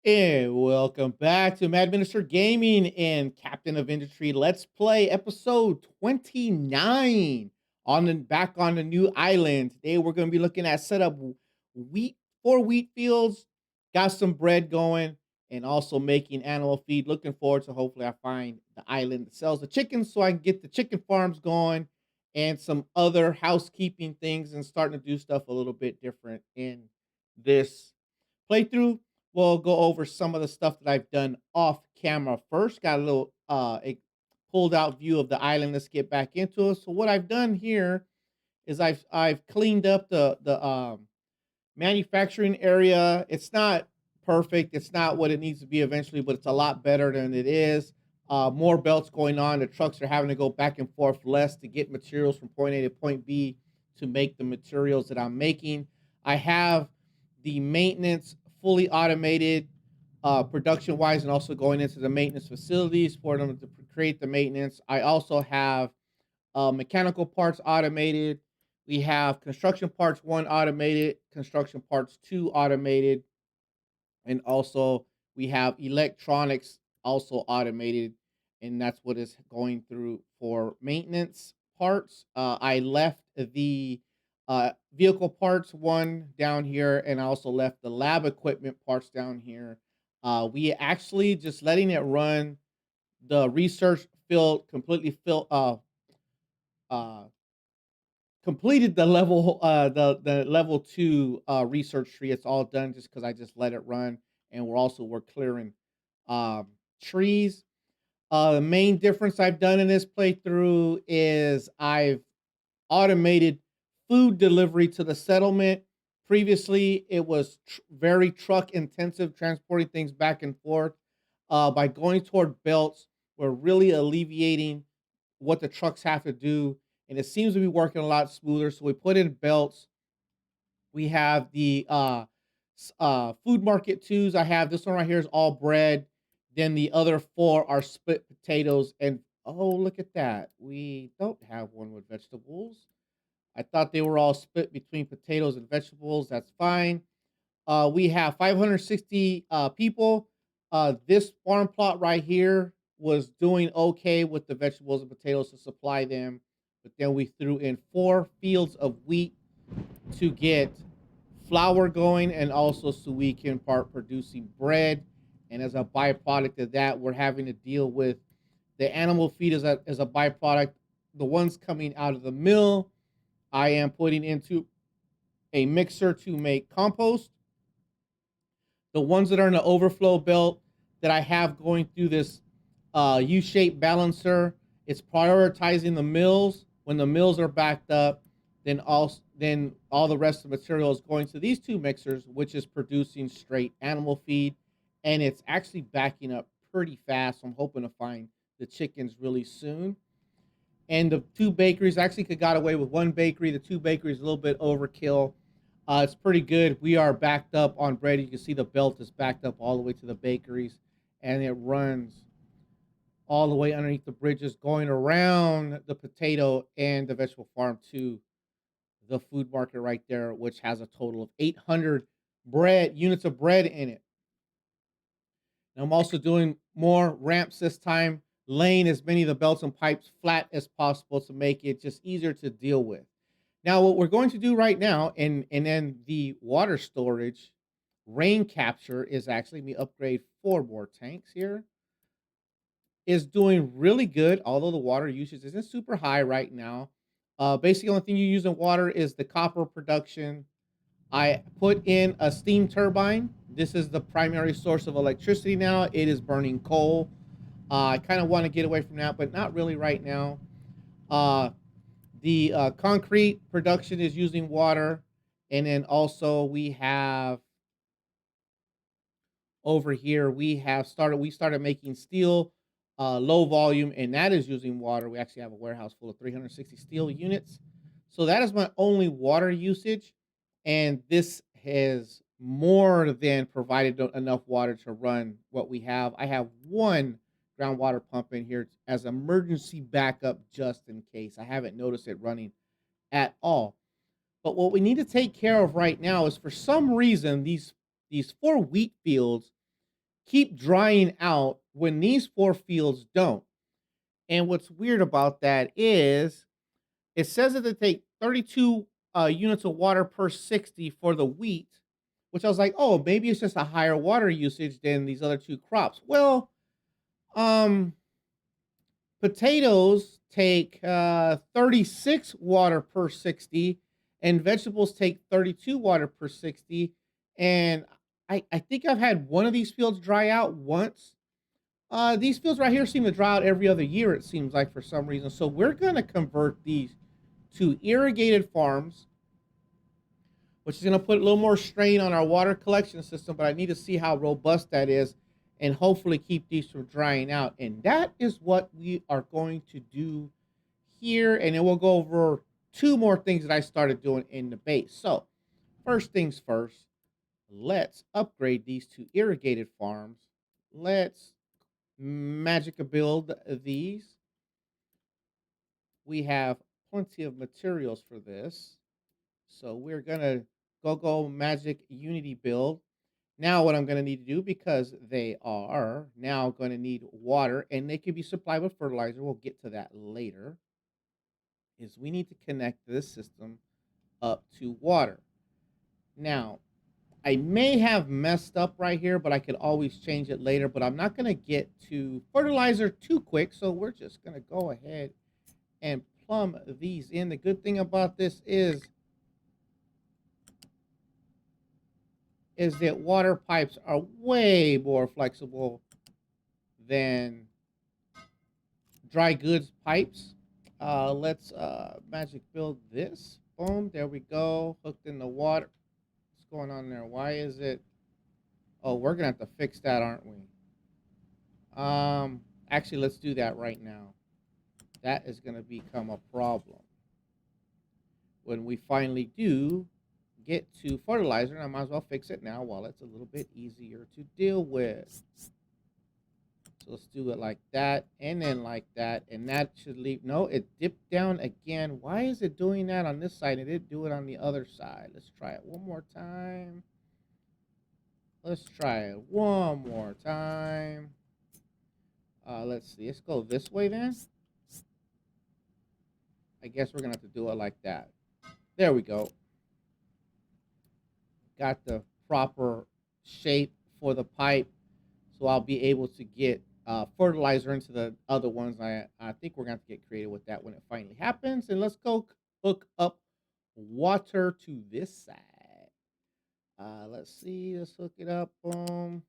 And welcome back to Maddminister Gaming and Captain of Industry. Let's play episode 29 on the back on the new island. Today we're going to be looking at setup wheat four wheat fields, got some bread going, and also making animal feed. Looking forward to hopefully I find the island that sells the chickens so I can get the chicken farms going and some other housekeeping things and starting to do stuff a little bit different in this playthrough. We'll go over some of the stuff that I've done off camera first. Got a little a pulled out view of the island. Let's get back into it. So what I've done here is I've cleaned up the manufacturing area. It's not perfect. It's not what it needs to be eventually, but it's a lot better than it is. More belts going on. The trucks are having to go back and forth less to get materials from point A to point B to make the materials that I'm making. I have the maintenance fully automated production wise and also going into the maintenance facilities for them to create the maintenance. I also have mechanical parts automated. We have construction parts one automated, construction parts two automated, and also we have electronics also automated, and that's what is going through for maintenance parts. I left the vehicle parts one down here, and I also left the lab equipment parts down here. We actually just letting it run the research field completely fill uh completed the level the level 2 research tree. It's all done just because I just let it run, and we're clearing um trees. The main difference I've done in this playthrough is I've automated food delivery to the settlement. Previously it was very truck intensive, transporting things back and forth. By going toward belts, we're really alleviating what the trucks have to do, and it seems to be working a lot smoother. So we put in belts. We have the food market twos. I have this one right here is all bread. Then the other four are split potatoes. And oh, look at that. We don't have one with vegetables. I thought they were all split between potatoes and vegetables. That's fine. We have 560 people. This farm plot right here was doing okay with the vegetables and potatoes to supply them, but then we threw in 4 fields of wheat to get flour going, and also so we can start producing bread. And as a byproduct of that, we're having to deal with the animal feed as a byproduct. The ones coming out of the mill, I am putting into a mixer to make compost. The ones that are in the overflow belt that I have going through this U-shaped balancer, it's prioritizing the mills. When the mills are backed up, then all the rest of the material is going to these two mixers, which is producing straight animal feed, and it's actually backing up pretty fast. So I'm hoping to find the chickens really soon. And the two bakeries actually could got away with one bakery. The two bakeries a little bit overkill. It's pretty good. We are backed up on bread. You can see the belt is backed up all the way to the bakeries, and it runs all the way underneath the bridges, going around the potato and the vegetable farm to the food market right there, which has a total of 800 bread units of bread in it. And I'm also doing more ramps this time, laying as many of the belts and pipes flat as possible to make it just easier to deal with. Now, what we're going to do right now, and then the water storage, rain capture is actually me upgrade 4 more tanks here. Is doing really good, although the water usage isn't super high right now. Basically, the only thing you use in water is the copper production. I put in a steam turbine. This is the primary source of electricity now. It is burning coal. I kind of want to get away from that, but not really right now. Uh, the concrete production is using water, and then also we have over here we started making steel low volume, and that is using water. We actually have a warehouse full of 360 steel units, so that is my only water usage, and this has more than provided enough water to run what we have. I have one groundwater pump in here as emergency backup just in case. I haven't noticed it running at all. But what we need to take care of right now is, for some reason, these 4 wheat fields keep drying out when these 4 fields don't. And what's weird about that is it says that they take 32 units of water per 60 for the wheat, which I was like, oh, maybe it's just a higher water usage than these other 2 crops. Well, um, potatoes take 36 water per 60, and vegetables take 32 water per 60. And I think I've had one of these fields dry out once. These fields right here seem to dry out every other year, it seems like, for some reason. So we're going to convert these to irrigated farms, which is going to put a little more strain on our water collection system, but I need to see how robust that is and hopefully keep these from drying out. And that is what we are going to do here. And then we'll go over 2 more things that I started doing in the base. So, first things first, let's upgrade these to irrigated farms. Let's magic build these. We have plenty of materials for this. So we're gonna go magic unity build. Now what I'm gonna need to do, because they are now gonna need water and they can be supplied with fertilizer, we'll get to that later, is we need to connect this system up to water. Now, I may have messed up right here, but I could always change it later, but I'm not gonna get to fertilizer too quick, so we're just gonna go ahead and plumb these in. The good thing about this is that water pipes are way more flexible than dry goods pipes. Let's magic build this. Boom, there we go. Hooked in the water. What's going on there? Why is it? Oh, we're gonna have to fix that, aren't we? Actually, let's do that right now. That is gonna become a problem when we finally do get to fertilizer. And I might as well fix it now while it's a little bit easier to deal with. So let's do it like that, and then like that, and that should leave. No, it dipped down again. Why is it doing that on this side? It didn't do it on the other side. Let's try it one more time. Let's try it one more time. Let's see. Let's go this way then. I guess we're gonna have to do it like that. There we go. Got the proper shape for the pipe, so I'll be able to get fertilizer into the other ones. I think we're going to have to get creative with that when it finally happens. And let's go hook up water to this side. Let's see. Let's hook it up. Boom.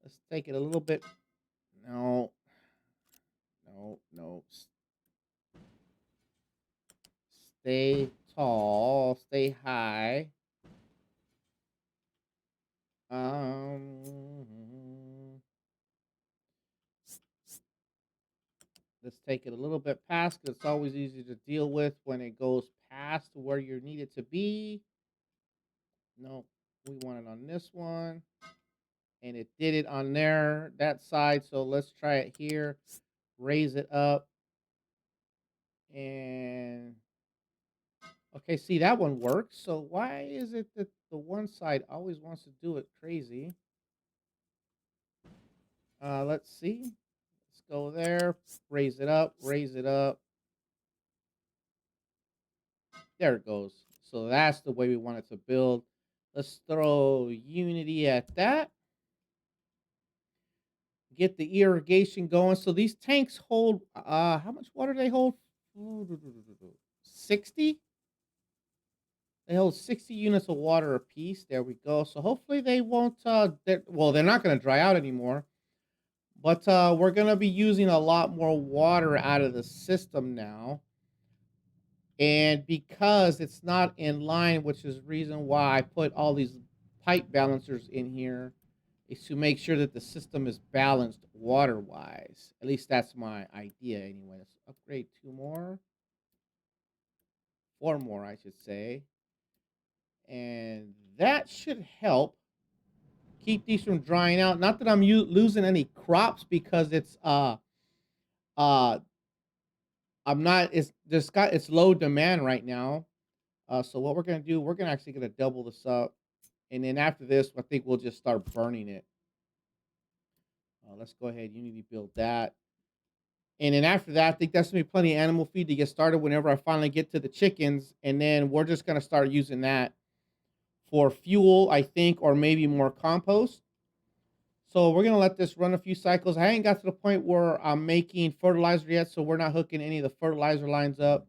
Let's take it a little bit. No. No, no. Stay tall. Stay high. Let's take it a little bit past, because it's always easy to deal with when it goes past where you need it to be. No, we want it on this one. And it did it on that side. So let's try it here. Raise it up. And okay, see, that one works. So why is it that the one side always wants to do it crazy? Let's see. Let's go there. Raise it up. Raise it up. There it goes. So that's the way we want it to build. Let's throw Unity at that. Get the irrigation going. So these tanks hold, how much water do they hold? 60? They hold 60 units of water apiece. There we go. So hopefully they won't, they're not going to dry out anymore. But we're going to be using a lot more water out of the system now. And because it's not in line, which is the reason why I put all these pipe balancers in here, is to make sure that the system is balanced water-wise. At least that's my idea anyway. Let's upgrade 2 more. 4 more, I should say. And that should help keep these from drying out. Not that I'm losing any crops, because it's I'm not, it's low demand right now. So what we're gonna do, actually gonna double this up, and then after this, I think we'll just start burning it. Let's go ahead. You need to build that. And then after that, I think that's gonna be plenty of animal feed to get started whenever I finally get to the chickens. And then we're just gonna start using that for fuel, I think, or maybe more compost. So we're gonna let this run a few cycles. I ain't got to the point where I'm making fertilizer yet, so we're not hooking any of the fertilizer lines up.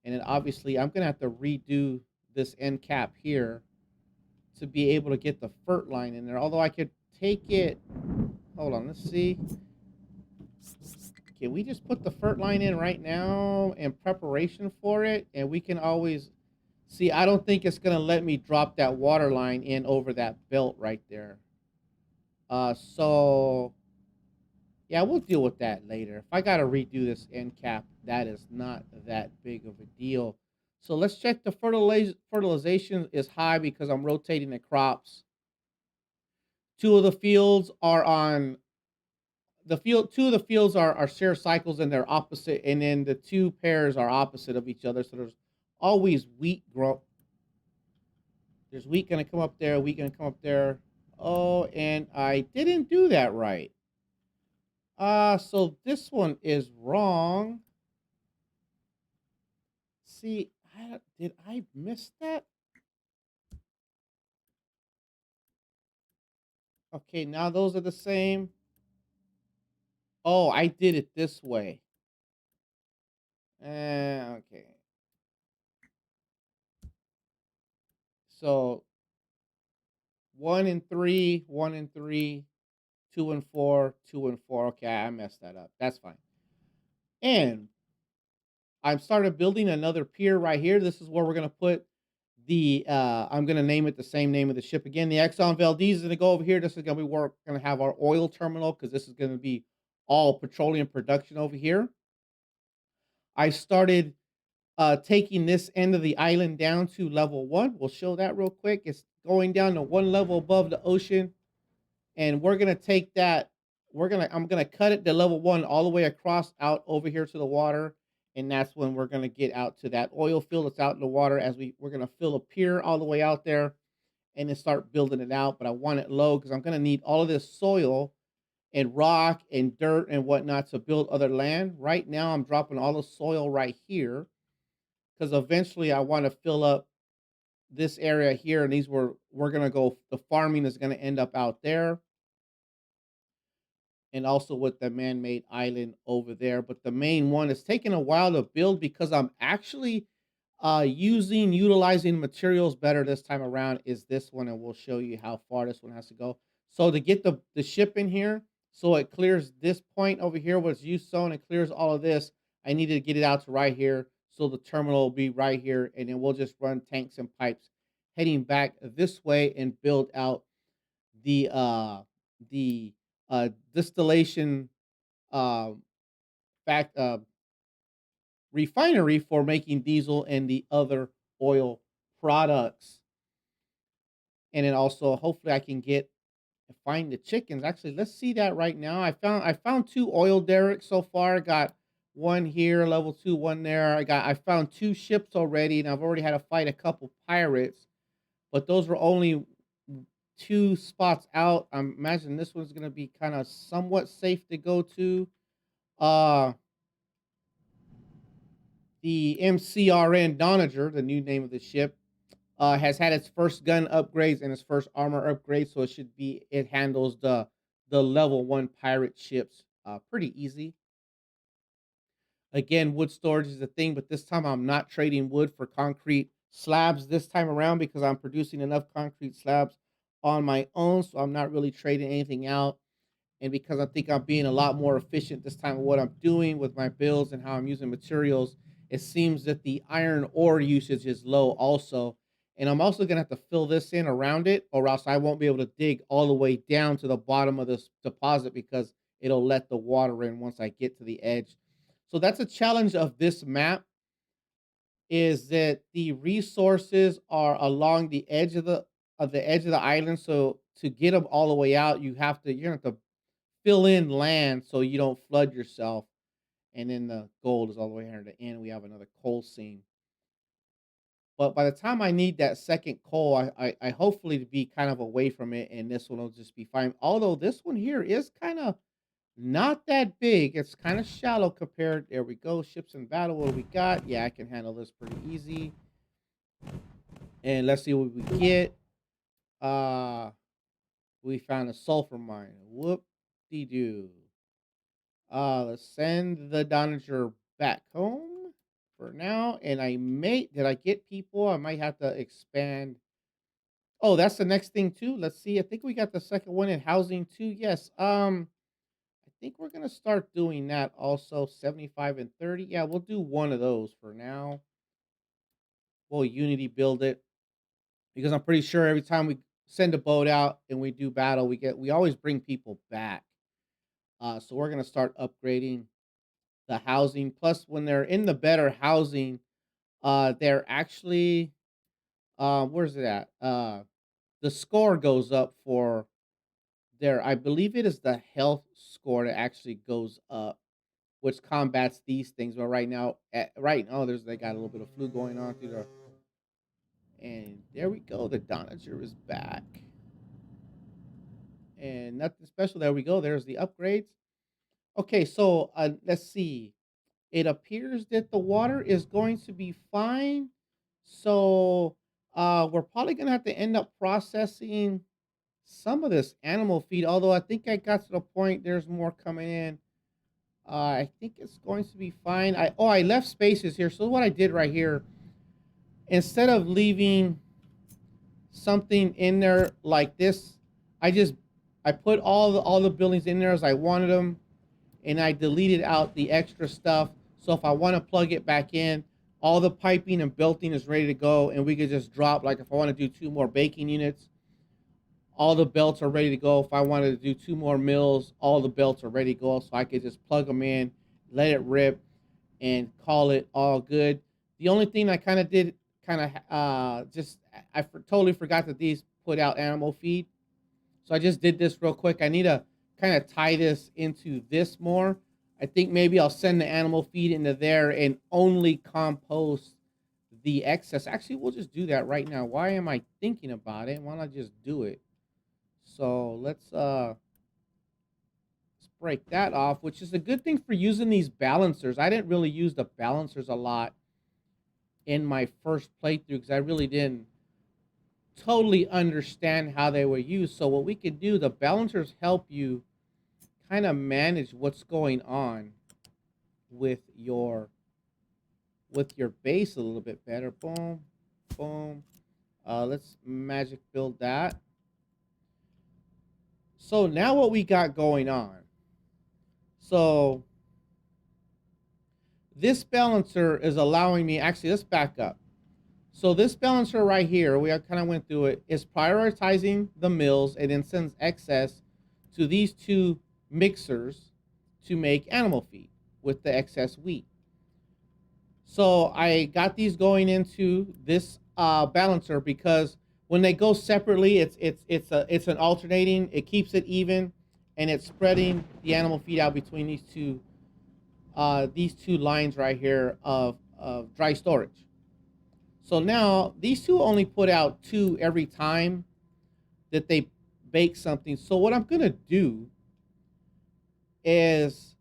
And then obviously I'm gonna have to redo this end cap here to be able to get the fert line in there. Although I could take it. Hold on, let's see. Can we just put the fert line in right now in preparation for it? And we can always see. I don't think it's gonna let me drop that water line in over that belt right there. So yeah, we'll deal with that later. If I gotta redo this end cap, that is not that big of a deal. So let's check the fertilization is high because I'm rotating the crops. Two of the fields are on the field. Two of the fields are share cycles and they're opposite, and then the two pairs are opposite of each other. So there's always wheat grow. There's wheat gonna come up there, wheat gonna come up there. Oh, and I didn't do that right. So this one is wrong. See, did I miss that? Okay, now those are the same. Oh, I did it this way. Okay. So 1 and 3, 1 and 3, 2 and 4, 2 and 4. Okay, I messed that up. That's fine. And I've started building another pier right here. This is where we're gonna put the I'm gonna name it the same name of the ship again. The Exxon Valdez is gonna go over here. This is gonna be where we're gonna have our oil terminal because this is gonna be all petroleum production over here. I started taking this end of the island down to level one. We'll show that real quick. It's going down to one level above the ocean, and we're gonna take that. I'm gonna cut it to level one all the way across out over here to the water, and that's when we're gonna get out to that oil field that's out in the water. As we're gonna fill a pier all the way out there, and then start building it out. But I want it low because I'm gonna need all of this soil and rock and dirt and whatnot to build other land. Right now, I'm dropping all the soil right here because eventually I want to fill up this area here, and these we're gonna go. The farming is gonna end up out there, and also with the man-made island over there. But the main one is taking a while to build because I'm actually utilizing materials better this time around is this one, and we'll show you how far this one has to go. So to get the ship in here, so it clears this point over here was used zone, it clears all of this. I needed to get it out to right here, so the terminal will be right here, and then we'll just run tanks and pipes heading back this way and build out the the distillation uh fact refinery for making diesel and the other oil products. And then also hopefully I can get find the chickens. Actually, let's see that right now. I found two oil derricks so far. Got one here, level two, one there. I found two ships already, and I've already had to fight a couple pirates, but those were only two spots out. I'm imagining this one's gonna be kind of somewhat safe to go to. Uh the MCRN Donager, the new name of the ship, has had its first gun upgrades and its first armor upgrade, so it handles the level one pirate ships pretty easy. Again, wood storage is a thing, but this time I'm not trading wood for concrete slabs this time around because I'm producing enough concrete slabs on my own, so I'm not really trading anything out. And because I think I'm being a lot more efficient this time of what I'm doing with my builds and how I'm using materials, it seems that the iron ore usage is low also. And I'm also gonna have to fill this in around it, or else I won't be able to dig all the way down to the bottom of this deposit because it'll let the water in once I get to the edge. So that's a challenge of this map is that the resources are along the edge of the island. So to get them all the way out, you're gonna have to fill in land so you don't flood yourself. And then the gold is all the way here at the end. We have another coal seam. But by the time I need that second coal, I hopefully to be kind of away from it, and this one will just be fine. Although this one here is kind of not that big. It's kind of shallow compared. There we go. Ships in battle. What do we got? Yeah, I can handle this pretty easy. And let's see what we get. Uh we found a sulfur mine. Whoop de doo. Let's send the Donager back home for now. And did I get people? I might have to expand. Oh, that's the next thing too. Let's see. I think we got the second one in housing too. Yes. I think we're gonna start doing that also. 75 and 30. Yeah, we'll do one of those for now. We'll Unity build it because I'm pretty sure every time we send a boat out and we do battle, we always bring people back. So we're gonna start upgrading the housing. Plus, when they're in the better housing, they're actually where's it at? The score goes up for their. I believe it is the health score that actually goes up, which combats these things. But right now, there's they got a little bit of flu going on through the. And there we go. The Donager is back, and nothing special. There we go. There's the upgrades. Okay, so let's see. It appears that the water is going to be fine. So we're probably gonna have to end up processing some of this animal feed. Although I think I got to the point there's more coming in. I think it's going to be fine. I left spaces here. So what I did right here, instead of leaving something in there like this, I just I put all the buildings in there as I wanted them, and I deleted out the extra stuff. So if I want to plug it back in, all the piping and belting is ready to go, and we could just drop, like if I want to do 2 more baking units, all the belts are ready to go. If I wanted to do 2 more mills, all the belts are ready to go. So I could just plug them in, let it rip, and call it all good. The only thing I kind of did, kind of just totally forgot that these put out animal feed. So I just did this real quick. I need to kind of tie this into this more. I think maybe I'll send the animal feed into there and only compost the excess. Actually, we'll just do that right now. Why am I thinking about it? Why don't I just do it? So let's break that off, which is a good thing for using these balancers. I didn't really use the balancers a lot in my first playthrough because I really didn't totally understand how they were used. So what we could do, the balancers help you kind of manage what's going on with your base a little bit better. Boom, boom. Let's magic build that. So now what we got going on. So this balancer is allowing me, actually, let's back up. So this balancer right here, we kind of went through it, is prioritizing the mills and then sends excess to these two mixers to make animal feed with the excess wheat. So I got these going into this balancer because when they go separately, it's an alternating. It keeps it even, and it's spreading the animal feed out between these two lines right here of dry storage. So now these two only put out 2 every time that they bake something. So what I'm gonna do is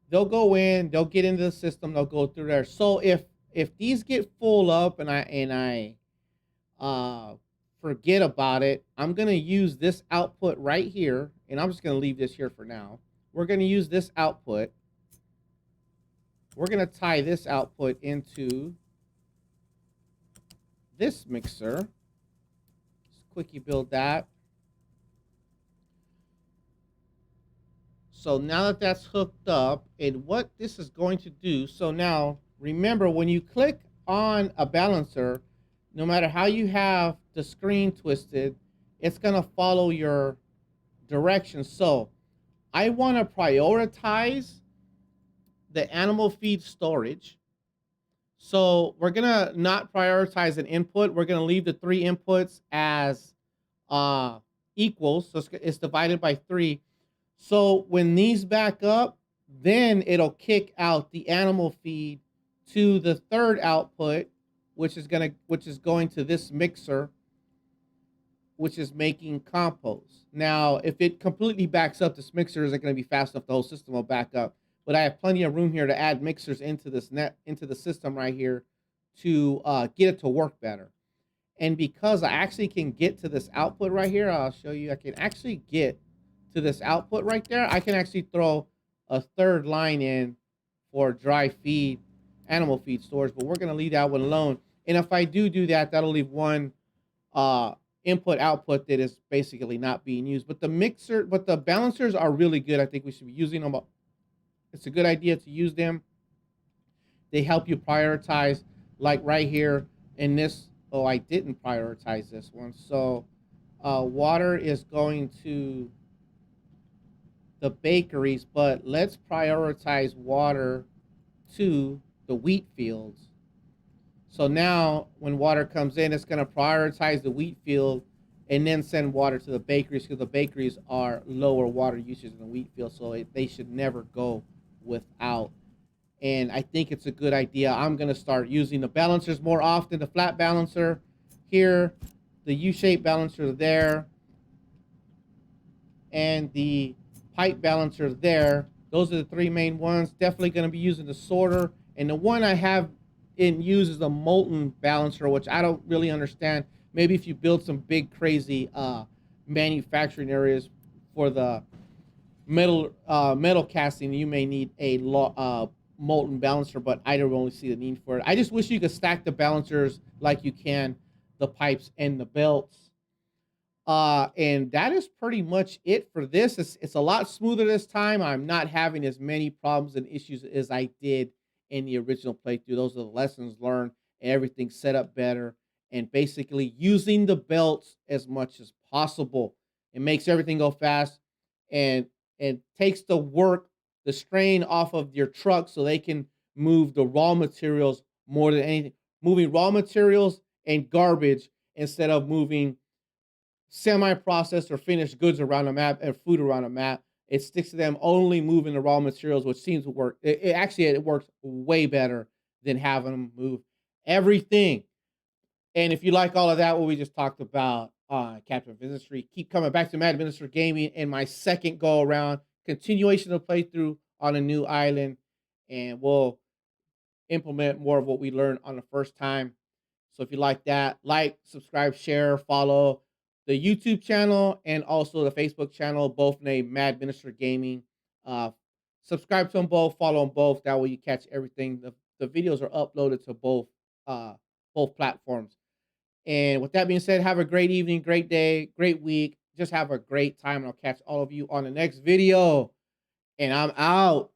they'll go in, they'll get into the system, they'll go through there. So if these get full up and I forget about it, I'm gonna use this output right here, and I'm just gonna leave this here for now. We're gonna use this output. We're gonna tie this output into this mixer. Just quickie build that. So now that that's hooked up, and what this is going to do, so now remember when you click on a balancer, no matter how you have the screen twisted, it's going to follow your directions. So I want to prioritize the animal feed storage. So we're going to not prioritize an input. We're going to leave the 3 inputs as equals. So it's divided by 3. So when these back up, then it'll kick out the animal feed to the third output, which is going to this mixer, which is making compost. Now, if it completely backs up, this mixer isn't going to be fast enough. The whole system will back up. But I have plenty of room here to add mixers into the system right here to get it to work better. And because I actually can get to this output right here, I'll show you. I can actually get to this output right there. I can actually throw a third line in for dry feed, animal feed storage. But we're going to leave that one alone. And if I do that, that'll leave one input output that is basically not being used. But the balancers are really good. I think we should be using them. It's a good idea to use them. They help you prioritize, like right here in this. Oh, I didn't prioritize this one. So water is going to the bakeries, but let's prioritize water to the wheat fields. So now when water comes in, it's going to prioritize the wheat field and then send water to the bakeries, because the bakeries are lower water usage than the wheat field. So they should never go without. And I think it's a good idea. I'm going to start using the balancers more often. The flat balancer here, the U-shaped balancer there, and the pipe balancer there. Those are the three main ones. Definitely going to be using the sorter. And the one I have in use is a molten balancer, which I don't really understand. Maybe if you build some big, crazy manufacturing areas for the metal casting, you may need a molten balancer, but I don't really see the need for it. I just wish you could stack the balancers like you can the pipes and the belts. And that is pretty much it for this. It's a lot smoother this time. I'm not having as many problems and issues as I did in the original playthrough. Those are the lessons learned. Everything set up better, and basically using the belts as much as possible. It makes everything go fast, and takes the strain off of your truck, so they can move the raw materials more than anything. Moving raw materials and garbage instead of moving semi-processed or finished goods around a map and food around a map. It sticks to them only moving the raw materials, which seems to work. It works way better than having them move everything. And if you like all of that, what we just talked about on Captain of Industry, keep coming back to Maddminister Gaming in my second go around, continuation of playthrough on a new island, and we'll implement more of what we learned on the first time. So if you like that, like, subscribe, share, follow the YouTube channel and also the Facebook channel, both named Maddminister Gaming. Uh, Subscribe to them both, follow them both. That way you catch everything. The videos are uploaded to both platforms. And with that being said, have a great evening, great day, great week. Just have a great time. And I'll catch all of you on the next video. And I'm out.